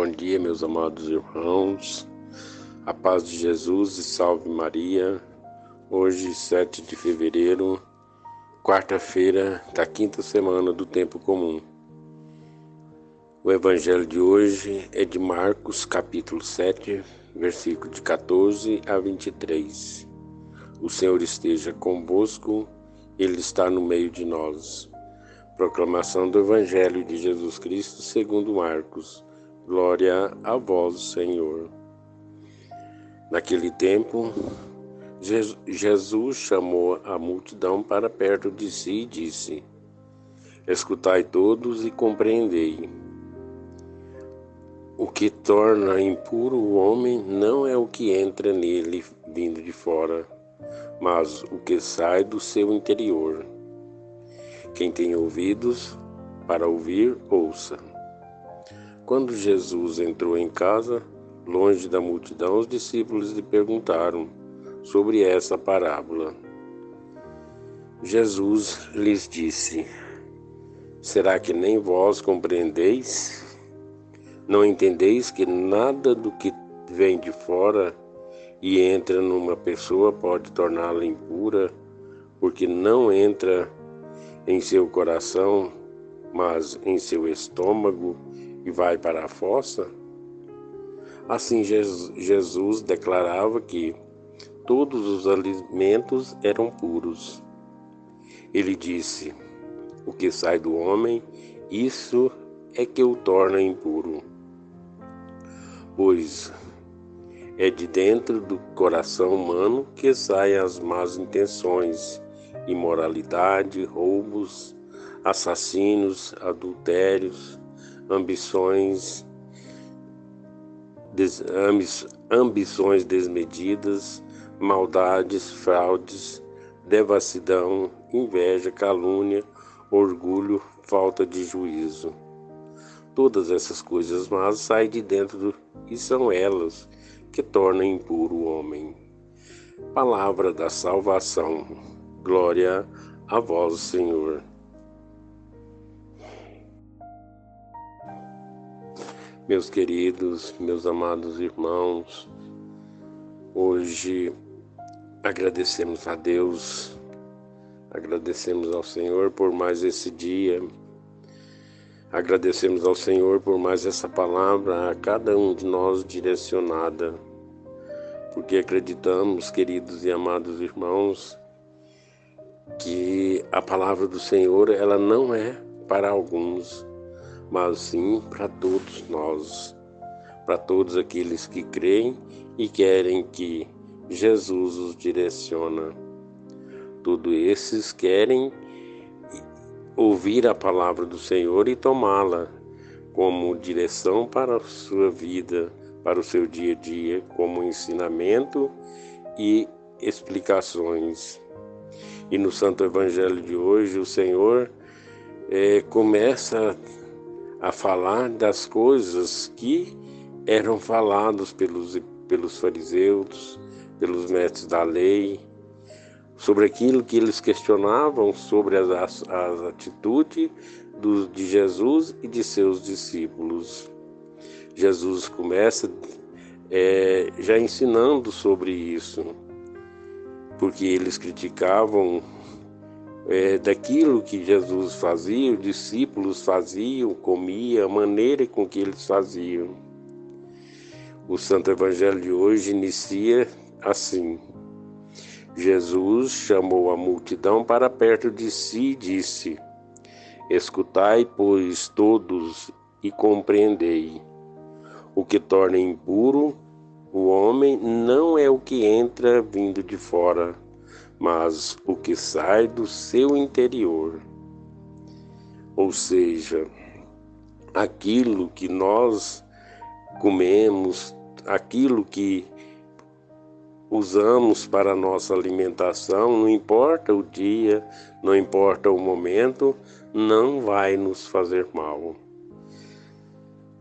Bom dia, meus amados irmãos. A paz de Jesus e salve Maria. Hoje, 7 de fevereiro, quarta-feira da quinta semana do tempo comum. O evangelho de hoje é de Marcos, capítulo 7, versículo de 14 a 23. O Senhor esteja convosco, Ele está no meio de nós. Proclamação do Evangelho de Jesus Cristo segundo Marcos. Glória a vós, Senhor. Naquele tempo, Jesus chamou a multidão para perto de si e disse: Escutai todos e compreendei. O que torna impuro o homem não é o que entra nele vindo de fora, mas o que sai do seu interior. Quem tem ouvidos para ouvir, ouça. Quando Jesus entrou em casa, longe da multidão, os discípulos lhe perguntaram sobre essa parábola. Jesus lhes disse: Será que nem vós compreendeis? Não entendeis que nada do que vem de fora e entra numa pessoa pode torná-la impura, porque não entra em seu coração, mas em seu estômago e vai para a fossa? Assim Jesus declarava que todos os alimentos eram puros. Ele disse: O que sai do homem, isso é que o torna impuro. Pois é de dentro do coração humano que saem as más intenções, imoralidade, roubos, assassinos, adultérios, ambições desmedidas, maldades, fraudes, devassidão, inveja, calúnia, orgulho, falta de juízo. Todas essas coisas más saem de dentro e são elas que tornam impuro o homem. Palavra da salvação. Glória a vós, Senhor. Meus queridos, meus amados irmãos, hoje agradecemos a Deus, agradecemos ao Senhor por mais esse dia, agradecemos ao Senhor por mais essa palavra a cada um de nós direcionada, porque acreditamos, queridos e amados irmãos, que a palavra do Senhor, ela não é para alguns, mas sim para todos nós, para todos aqueles que creem e querem que Jesus os direciona. Todos esses querem ouvir a palavra do Senhor e tomá-la como direção para a sua vida, para o seu dia a dia, como ensinamento e explicações. E no Santo Evangelho de hoje, o Senhor começa a falar das coisas que eram faladas pelos fariseus, pelos mestres da lei, sobre aquilo que eles questionavam sobre as atitudes de Jesus e de seus discípulos. Jesus começa já ensinando sobre isso, porque eles criticavam daquilo que Jesus fazia, os discípulos faziam, comiam, a maneira com que eles faziam. O Santo Evangelho de hoje inicia assim: Jesus chamou a multidão para perto de si e disse: Escutai, pois, todos e compreendei. O que torna impuro o homem não é o que entra vindo de fora, mas o que sai do seu interior. Ou seja, aquilo que nós comemos, aquilo que usamos para a nossa alimentação, não importa o dia, não importa o momento, não vai nos fazer mal.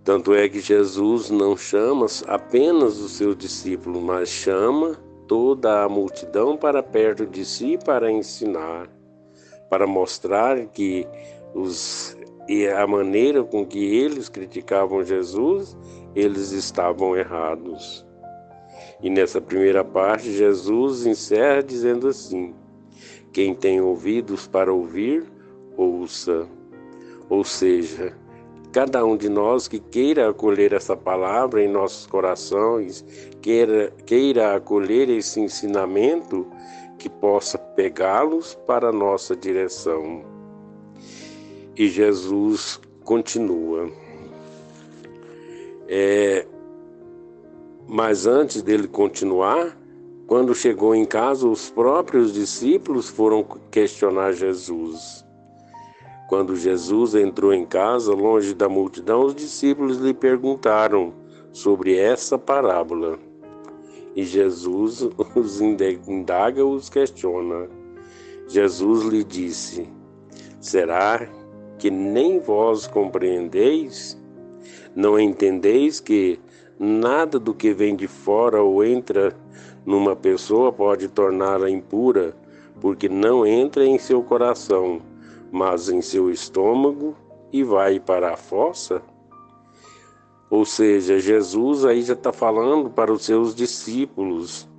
Tanto é que Jesus não chama apenas os seus discípulos, mas chama toda a multidão para perto de si para ensinar, para mostrar que a maneira com que eles criticavam Jesus eles estavam errados. E nessa primeira parte, Jesus encerra dizendo assim: quem tem ouvidos para ouvir, ouça. Ou seja, cada um de nós que queira acolher essa palavra em nossos corações, queira acolher esse ensinamento, que possa pegá-los para a nossa direção. E Jesus continua. Mas antes dele continuar, quando chegou em casa, os próprios discípulos foram questionar Jesus. Quando Jesus entrou em casa, longe da multidão, os discípulos lhe perguntaram sobre essa parábola. E Jesus os indaga, os questiona. Jesus lhe disse: será que nem vós compreendeis? Não entendeis que nada do que vem de fora ou entra numa pessoa pode torná-la impura, porque não entra em seu coração, mas em seu estômago e vai para a fossa? Ou seja, Jesus aí já está falando para os seus discípulos,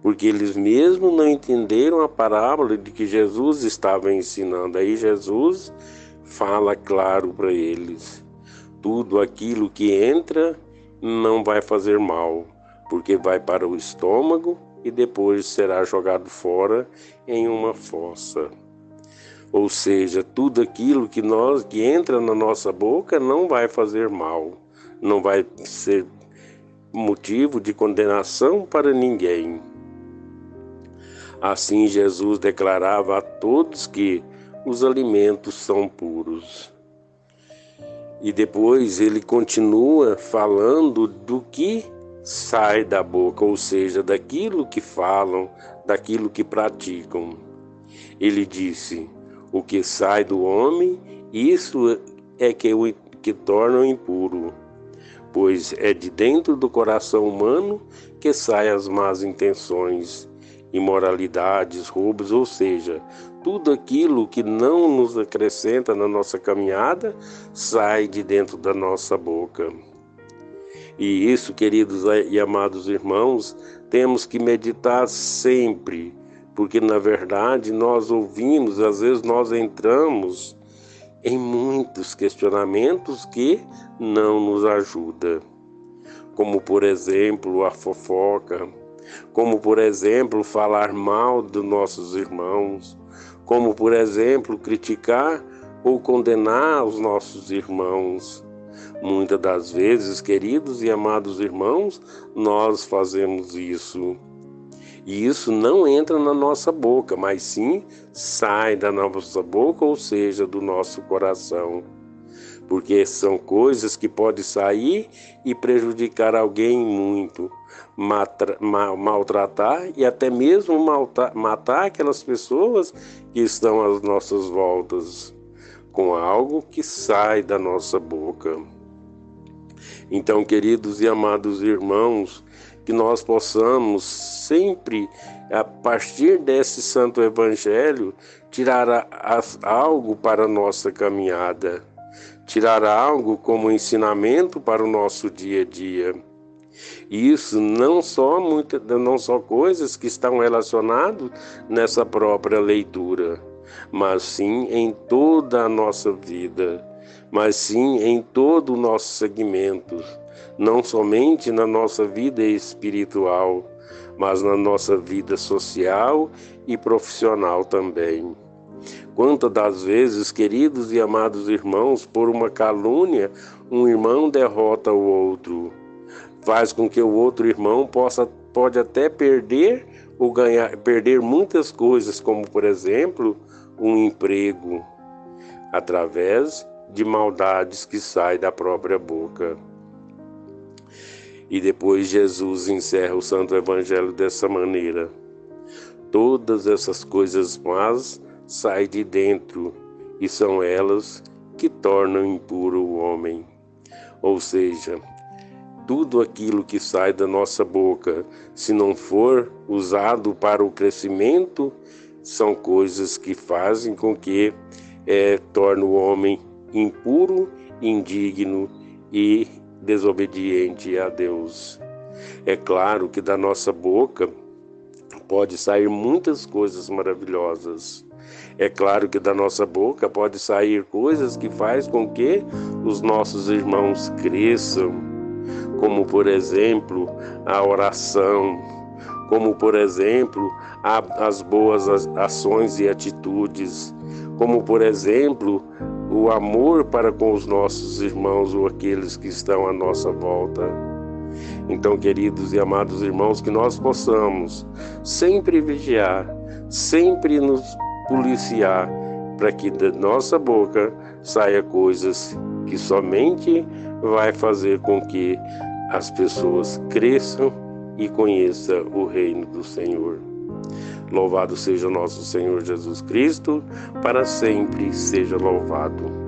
porque eles mesmos não entenderam a parábola de que Jesus estava ensinando. Aí Jesus fala claro para eles: tudo aquilo que entra não vai fazer mal, porque vai para o estômago e depois será jogado fora em uma fossa. Ou seja, tudo aquilo que entra na nossa boca não vai fazer mal, não vai ser motivo de condenação para ninguém. Assim Jesus declarava a todos que os alimentos são puros. E depois ele continua falando do que sai da boca, ou seja, daquilo que falam, daquilo que praticam. Ele disse: o que sai do homem, isso é que torna o impuro, pois é de dentro do coração humano que saem as más intenções, imoralidades, roubos, ou seja, tudo aquilo que não nos acrescenta na nossa caminhada sai de dentro da nossa boca. E isso, queridos e amados irmãos, temos que meditar sempre, porque na verdade nós ouvimos, às vezes nós entramos em muitos questionamentos que não nos ajudam, como por exemplo a fofoca, como por exemplo falar mal dos nossos irmãos, como por exemplo criticar ou condenar os nossos irmãos. Muitas das vezes, queridos e amados irmãos, nós fazemos isso. E isso não entra na nossa boca, mas sim sai da nossa boca, ou seja, do nosso coração. Porque são coisas que podem sair e prejudicar alguém muito, maltratar e até mesmo matar aquelas pessoas que estão às nossas voltas, com algo que sai da nossa boca. Então, queridos e amados irmãos, que nós possamos sempre, a partir desse Santo Evangelho, tirar algo para a nossa caminhada, tirar algo como ensinamento para o nosso dia a dia. E isso não só coisas que estão relacionadas nessa própria leitura, mas sim em toda a nossa vida, mas sim em todo o nosso segmento, não somente na nossa vida espiritual, mas na nossa vida social e profissional também. Quantas das vezes, queridos e amados irmãos, por uma calúnia, um irmão derrota o outro, faz com que o outro irmão pode até perder ou perder muitas coisas, como por exemplo, um emprego, através de maldades que saem da própria boca. E depois Jesus encerra o Santo Evangelho dessa maneira: todas essas coisas más saem de dentro, e são elas que tornam impuro o homem. Ou seja, tudo aquilo que sai da nossa boca, se não for usado para o crescimento, são coisas que fazem com que torne o homem impuro, indigno e desobediente a Deus. É claro que da nossa boca pode sair muitas coisas maravilhosas. É claro que da nossa boca pode sair coisas que faz com que os nossos irmãos cresçam, como por exemplo a oração, como por exemplo as boas ações e atitudes, como por exemplo o amor para com os nossos irmãos ou aqueles que estão à nossa volta. Então, queridos e amados irmãos, que nós possamos sempre vigiar, sempre nos policiar, para que da nossa boca saia coisas que somente vai fazer com que as pessoas cresçam e conheçam o reino do Senhor. Louvado seja o nosso Senhor Jesus Cristo, para sempre seja louvado.